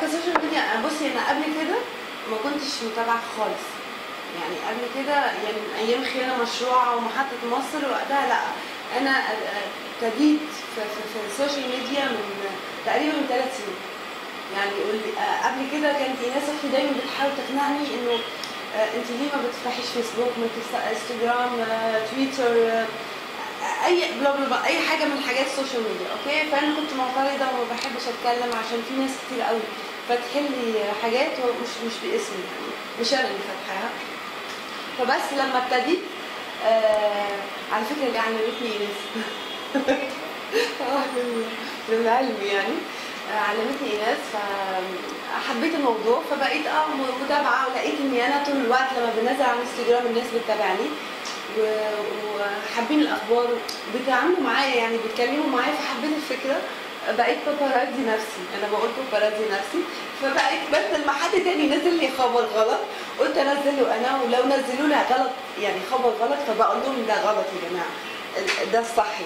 كسوشيال ميديا بصي انا قبل كده ما كنتش متابعه خالص. يعني قبل كده يعني من ايام خيانه مشروعه ومحطه مصر وقتها لا. انا ابتديت في السوشيال ميديا من تقريبا من 3 سنين. يعني قبل كده كانت ناس اختي دايما بتحاول تقنعني انه انت ليه ما بتفتحيش فيسبوك، ما بتفتحي انستجرام، تويتر، اي بلا بلا اي حاجه من حاجات السوشيال ميديا. اوكي، فانا كنت معترضه وما بحبش اتكلم عشان في ناس كتير قوي فاتحين لي حاجات مش باسمي، يعني مش انا اللي فاتحاها. فبس لما ابتديت على فكره اللي علمتني ايناس للعلم يعني علمتني ايناس، فحبيت الموضوع فبقيت متابعه، ولقيت اني انا طول الوقت لما بنزل على انستجرام الناس بتتابعني وحابين الاخبار بيتعاملوا معايا، يعني بيتكلموا معايا، فحبيت الفكره. بقيت باباراتزي نفسي، انا بقول باباراتزي نفسي. فبقيت بدل ما حد تاني نزل لي خبر غلط قلت انزله انا، ولو نزلوا لي غلط يعني خبر غلط فبقول لهم ده غلط يا جماعه، ده الصح يعني.